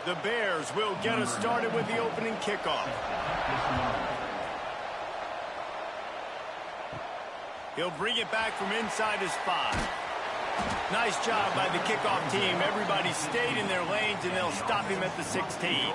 The Bears will get us started with the opening kickoff. He'll bring it back from inside his 5. Nice job by the kickoff team. Everybody stayed in their lanes, and they'll stop him at the 16.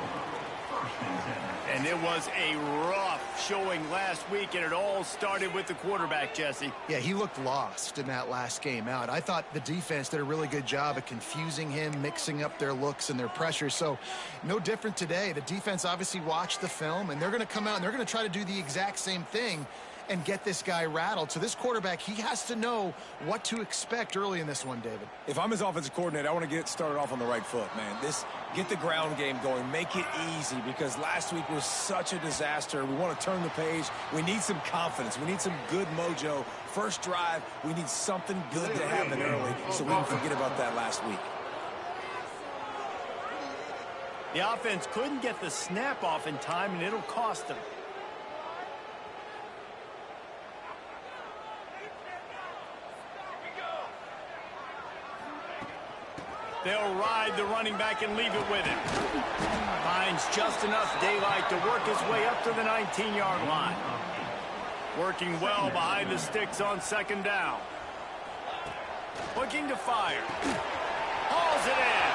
And it was a rough showing last week, and it all started with the quarterback, Jesse. Yeah, he looked lost in that last game out. I thought the defense did a really good job of confusing him, mixing up their looks and their pressure. So no different today. The defense obviously watched the film, and they're going to come out and they're going to try to do the exact same thing and get this guy rattled. So this quarterback, he has to know what to expect early in this one, David. If I'm his offensive coordinator, I want to get started off on the right foot, man. Get the ground game going. Make it easy, because last week was such a disaster. We want to turn the page. We need some confidence. We need some good mojo. First drive, we need something good to happen early so we can forget about that last week. The offense couldn't get the snap off in time, and it'll cost them. They'll ride the running back and leave it with him. Finds just enough daylight to work his way up to the 19-yard line. Working well behind the sticks on second down. Looking to fire. Hauls it in.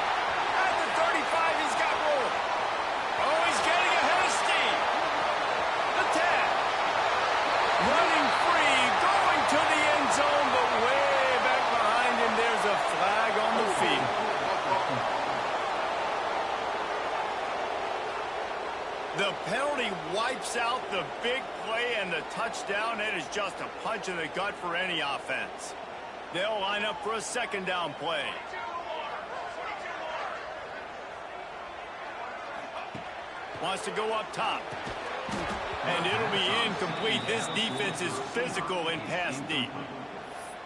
At the 35, he's got room. Oh, he's getting ahead of steam. The 10. Running free, going to the end zone, but way back behind him, there's a flag on the field. The penalty wipes out the big play and the touchdown. It is just a punch in the gut for any offense. They'll line up for a second down play. Wants to go up top. And it'll be incomplete. This defense is physical and pass deep.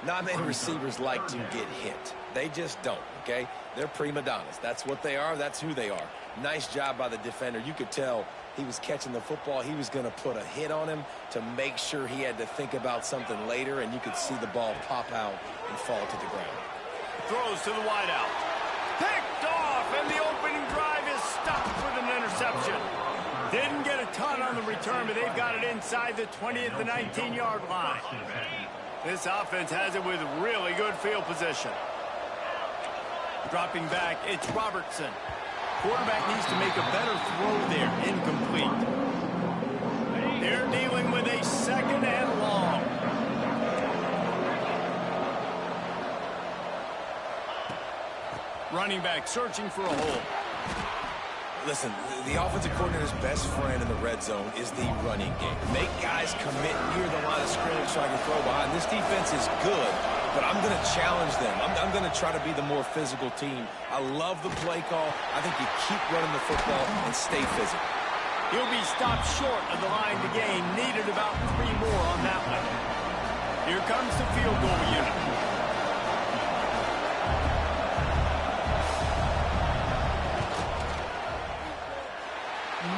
Not many receivers like to get hit. They just don't, okay? They're prima donnas. That's what they are. That's who they are. Nice job by the defender. You could tell he was catching the football. He was going to put a hit on him to make sure he had to think about something later, and you could see the ball pop out and fall to the ground. Throws to the wideout. Picked off, and the opening drive is stopped with an interception. Didn't get a ton on the return, but they've got it inside the 20 at the 19-yard line. This offense has it with really good field position. Dropping back, it's Robertson. Quarterback needs to make a better throw there. Incomplete. They're dealing with a second and long. Running back searching for a hole. Listen, the offensive coordinator's best friend in the red zone is the running game. Make guys commit near the line of scrimmage so I can throw behind. This defense is good, but I'm going to challenge them. I'm going to try to be the more physical team. I love the play call. I think you keep running the football and stay physical. He'll be stopped short of the line to gain. Needed about 3 more on that one. Here comes the field goal unit.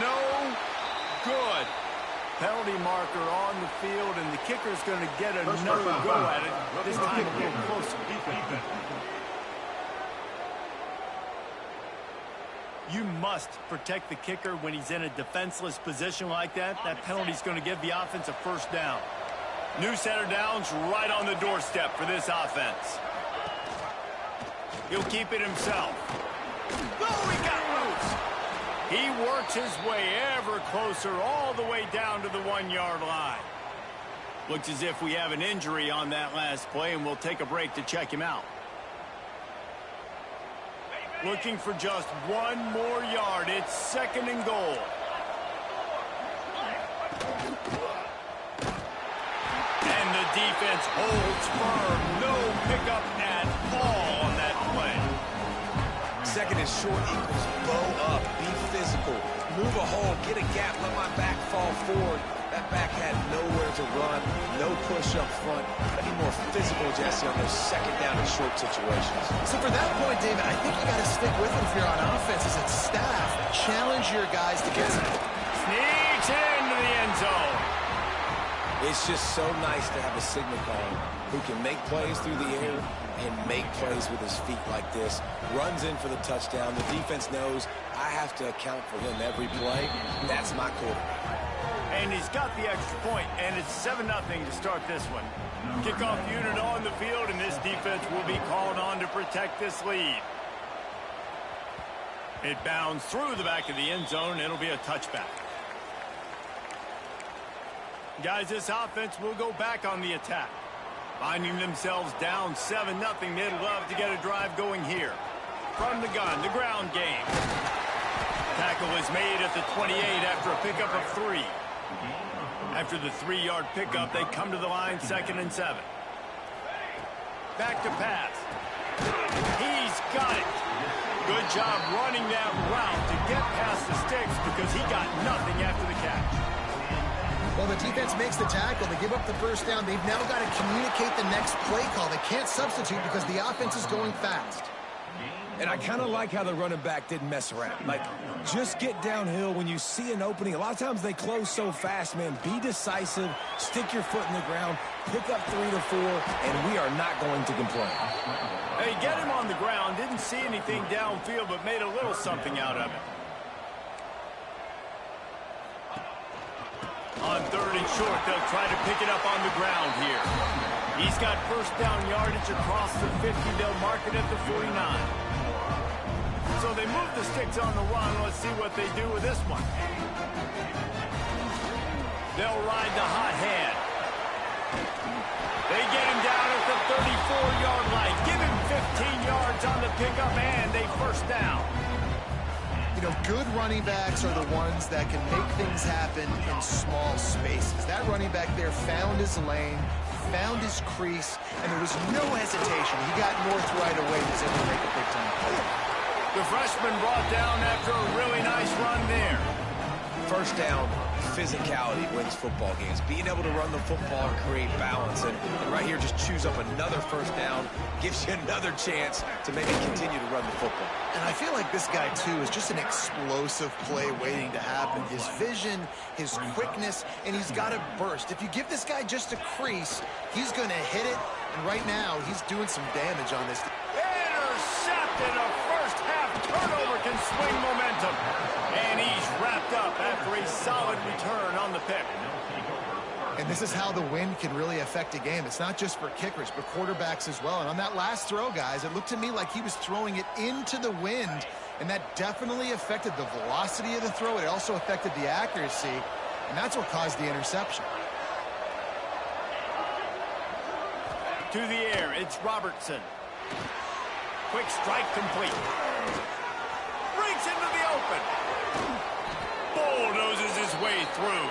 No good. Penalty marker on the field, and the kicker's going to get another go at it. This time a little closer. You must protect the kicker when he's in a defenseless position like that. That penalty's going to give the offense a first down. New center down's right on the doorstep for this offense. He'll keep it himself. Oh, he got loose. He works his way ever closer all the way down to the 1-yard line. Looks as if we have an injury on that last play, and we'll take a break to check him out. Looking for just 1 more yard. It's second and goal. And the defense holds firm. No pickup at all on that play. Second and short equals bow up. Be physical. Move a hole. Get a gap. Let my back fall forward. That back had nowhere to run. No push up front. Be more physical, Jesse, on those second down and short situations. So for that point, David, I think you got to stick with it if you're on offense as a staff. Challenge your guys to get it. Sneaks into the end zone. It's just so nice to have a signal caller who can make plays through the air and make plays with his feet like this. Runs in for the touchdown. The defense knows I have to account for him every play. That's my quarterback. And he's got the extra point, and it's 7-0 to start this one. Kickoff unit on the field, and this defense will be called on to protect this lead. It bounds through the back of the end zone, and it'll be a touchback. Guys, this offense will go back on the attack. Finding themselves down 7-0, they'd love to get a drive going here. From the gun, the ground game. Tackle is made at the 28 after a pickup of 3. After the 3-yard pickup, they come to the line 2nd and 7. Back to pass. He's got it. Good job running that route to get past the sticks because he got nothing after the catch. Well, the defense makes the tackle. They give up the first down. They've now got to communicate the next play call. They can't substitute because the offense is going fast. And I kind of like how the running back didn't mess around. Like, just get downhill when you see an opening. A lot of times they close so fast, man. Be decisive, stick your foot in the ground, pick up 3 to 4, and we are not going to complain. Hey, get him on the ground. Didn't see anything downfield, but made a little something out of it. On 3rd and short, they'll try to pick it up on the ground here. He's got first down yardage across the 50. They'll mark it at the 49. So they move the sticks on the run. Let's see what they do with this one. They'll ride the hot hand. They get him down at the 34-yard line. Give him 15 yards on the pickup and a first down. You know, good running backs are the ones that can make things happen in small spaces. That running back there found his lane, found his crease, and there was no hesitation. He got north right away and was able to make a big-time play. The freshman brought down after a really nice run there. First down, physicality wins football games. Being able to run the football and create balance. And right here, just choose up another first down. Gives you another chance to maybe continue to run the football. And I feel like this guy, too, is just an explosive play waiting to happen. His vision, his quickness, and he's got a burst. If you give this guy just a crease, he's going to hit it. And right now, he's doing some damage on this. Intercepted. A first-half turnover can swing momentum. And he's wrapped up after a solid return on the pick. And this is how the wind can really affect a game. It's not just for kickers, but quarterbacks as well. And on that last throw, guys, it looked to me like he was throwing it into the wind, and that definitely affected the velocity of the throw. It also affected the accuracy, and that's what caused the interception. To the air, it's Robertson. Quick strike complete. Breaks into the open. Bulldozes his way through.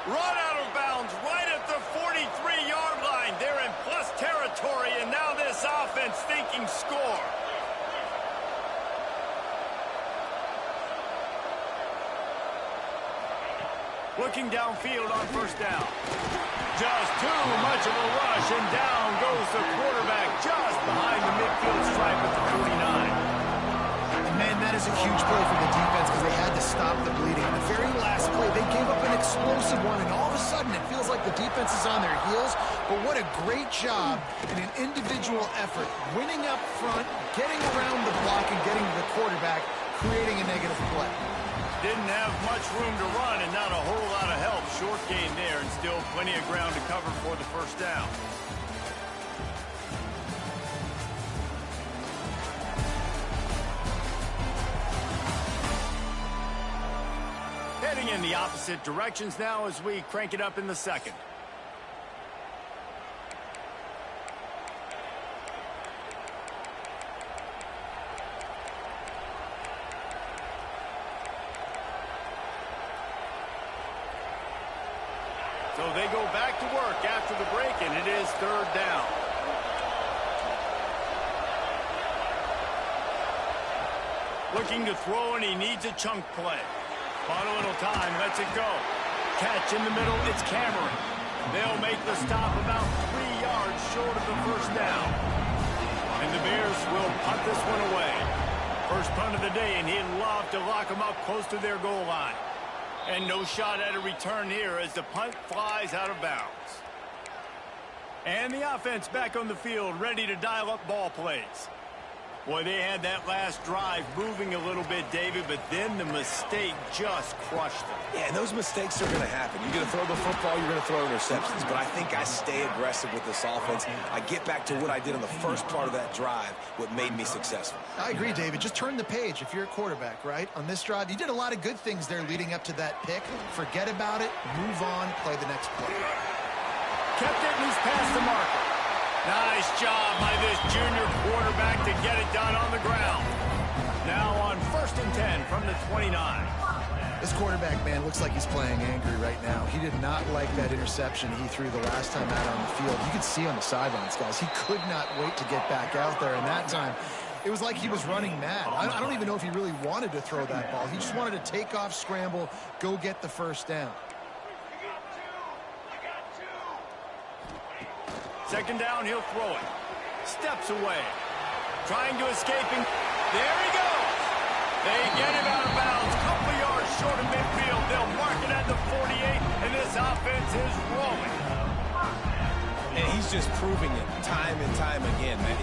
Run out of bounds right at the 43-yard line. They're in plus territory, and now this offense thinking score. Looking downfield on first down. Just too much of a rush, and down goes the quarterback just behind the midfield stripe at the 49. Man, that is a huge play for the defense because they had to stop the bleeding. In the very last play, they gave up an explosive one, and all of a sudden it feels like the defense is on their heels. But what a great job in an individual effort, winning up front, getting around the block, and getting to the quarterback, creating a negative play. Didn't have much room to run and not a whole lot of help. Short gain there and still plenty of ground to cover for the first down. Heading in the opposite directions now as we crank it up in the second. So they go back to work after the break, and it is third down. Looking to throw, and he needs a chunk play. Bought a little time, lets it go. Catch in the middle, it's Cameron. They'll make the stop about 3 yards short of the first down. And the Bears will punt this one away. First punt of the day, and he'd love to lock them up close to their goal line. And no shot at a return here as the punt flies out of bounds. And the offense back on the field, ready to dial up ball plays. Boy, they had that last drive moving a little bit, David, but then the mistake just crushed them. Yeah, and those mistakes are going to happen. You're going to throw the football, you're going to throw interceptions. But I think I stay aggressive with this offense. I get back to what I did on the first part of that drive, what made me successful. I agree, David. Just turn the page if you're a quarterback, right? On this drive, you did a lot of good things there leading up to that pick. Forget about it, move on, play the next play. Kept it, and he's past the marker. Nice job by this junior quarterback to get it done on the ground. Now on 1st and 10 from the 29. This quarterback, man, looks like he's playing angry right now. He did not like that interception he threw the last time out on the field. You could see on the sidelines, guys, he could not wait to get back out there. And that time, it was like he was running mad. I don't even know if he really wanted to throw that ball. He just wanted to take off, scramble, go get the first down. Second down, he'll throw it. Steps away. Trying to escape him. There he goes. They get him out of bounds. Couple yards short of midfield. They'll mark it at the 48, and this offense is rolling. And he's just proving it time and time again, man.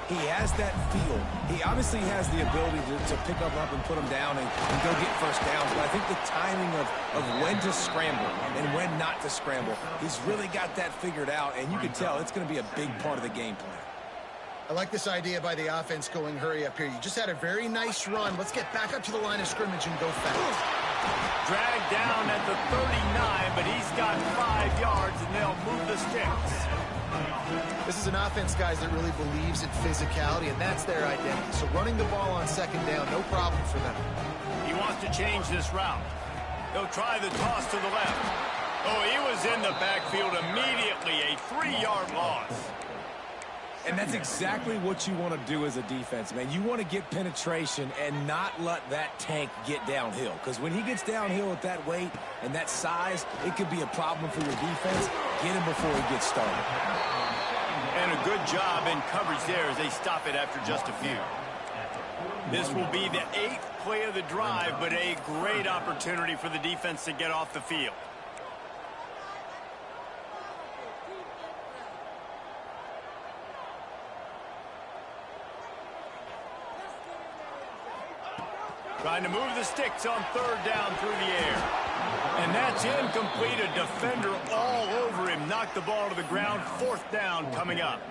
He has that feel. He obviously has the ability to pick up and put him down and go get first downs. But I think the timing of when to scramble and when not to scramble, he's really got that figured out. And you can tell it's going to be a big part of the game plan. I like this idea by the offense going hurry up here. You just had a very nice run. Let's get back up to the line of scrimmage and go fast. Dragged down at the 39, but he's got 5 yards, and they'll move the sticks. This is an offense, guys, that really believes in physicality, and that's their identity. So running the ball on second down, no problem for them. He wants to change this route. They'll try the toss to the left. Oh, he was in the backfield immediately. A 3-yard loss. And that's exactly what you want to do as a defense, man. You want to get penetration and not let that tank get downhill. Because when he gets downhill at that weight and that size, it could be a problem for your defense. Get him before he gets started. And a good job in coverage there as they stop it after just a few. This will be the 8th play of the drive, but a great opportunity for the defense to get off the field. Trying to move the sticks on 3rd down through the air. And that's incomplete. A defender all over him. Knocked the ball to the ground. 4th down coming up.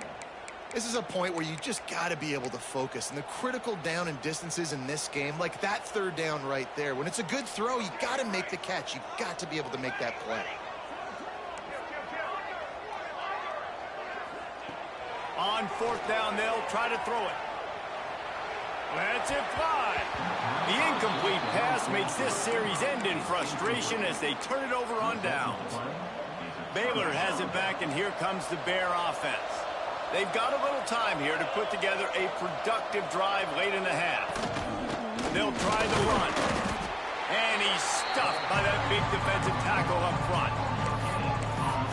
This is a point where you just got to be able to focus. And the critical down and distances in this game, like that 3rd down right there, when it's a good throw, you got to make the catch. You got to be able to make that play. On 4th down, they'll try to throw it. Lets it fly. The incomplete pass makes this series end in frustration as they turn it over on downs. Baylor has it back, and here comes the Bear offense. They've got a little time here to put together a productive drive late in the half. They'll try the run. And he's stuffed by that big defensive tackle up front.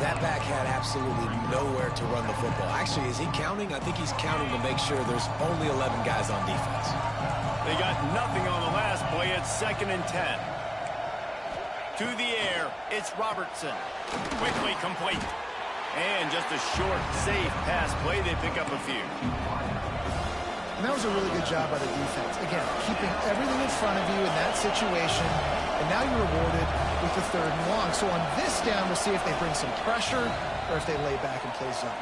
That back had absolutely nowhere to run the football. Actually, is he counting? I think he's counting to make sure there's only 11 guys on defense. They got nothing on the last play. It's 2nd and 10. To the air, it's Robertson. Quickly complete. And just a short, safe pass play. They pick up a few. And that was a really good job by the defense. Again, keeping everything in front of you in that situation. And now you're rewarded with the 3rd and long. So on this down, we'll see if they bring some pressure or if they lay back and play zone.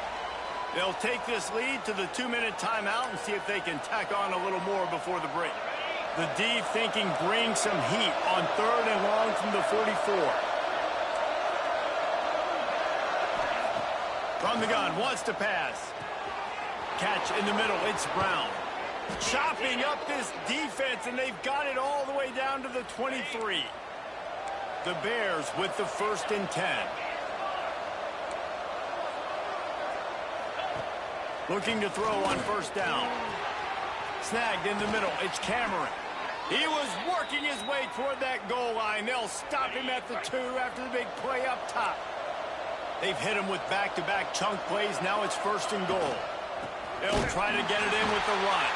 They'll take this lead to the 2-minute timeout and see if they can tack on a little more before the break. The D thinking bring some heat on 3rd and long from the 44. From the gun, wants to pass. Catch in the middle, it's Brown. Chopping up this defense, and they've got it all the way down to the 23. The Bears with the 1st and 10. Looking to throw on 1st down. Snagged in the middle, it's Cameron. He was working his way toward that goal line. They'll stop him at the 2 after the big play up top. They've hit him with back-to-back chunk plays. Now it's 1st and goal. They'll try to get it in with the run.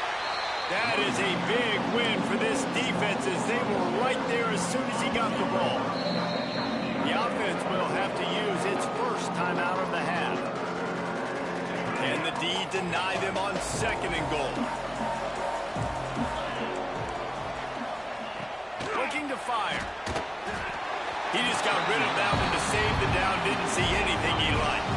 That is a big win for this defense as they were right there as soon as he got the ball. The offense will have to use its first timeout of the half. And the D deny them on 2nd and goal. Looking to fire. He just got rid of that one to save the down. Didn't see anything he liked.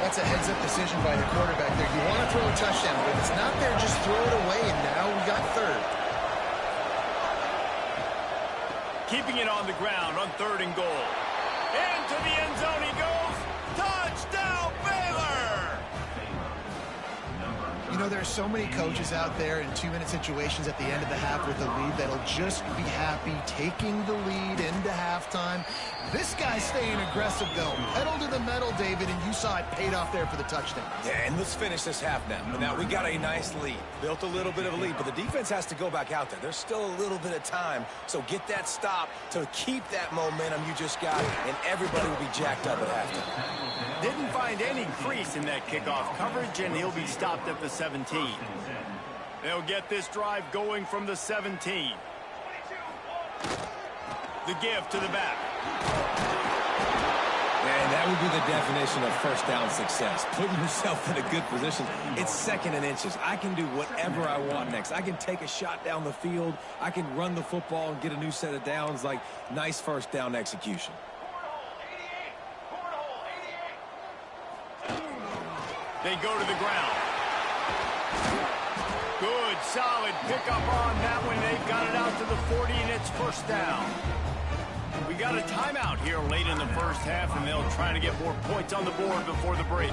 That's a heads-up decision by the quarterback there. You want to throw a touchdown, but if it's not there, just throw it away, and now we got 3rd. Keeping it on the ground on 3rd and goal. Into the end zone he goes. Touchdown, Baylor! You know, there's so many coaches out there in 2-minute situations at the end of the half with a lead that'll just be happy taking the lead into halftime. This guy's staying aggressive, though. Pedal to the metal, David, and you saw it paid off there for the touchdown. Yeah, and let's finish this half now. But now we got a nice lead. Built a little bit of a lead, but the defense has to go back out there. There's still a little bit of time, so get that stop to keep that momentum you just got, and everybody will be jacked up at halftime. Didn't find any crease in that kickoff coverage, and he'll be stopped at the 17. They'll get this drive going from the 17. The give to the back. And that would be the definition of first down success. Putting yourself in a good position. It's 2nd and inches. I can do whatever I want next. I can take a shot down the field. I can run the football and get a new set of downs. Like, nice first down execution. They go to the ground. Good, solid pickup on that one. They've got it out to the 40, and it's first down. We got a timeout here late in the first half, and they'll try to get more points on the board before the break.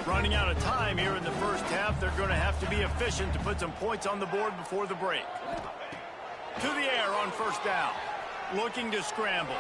Running out of time here in the first half, they're going to have to be efficient to put some points on the board before the break. To the air on first down. Looking to scramble.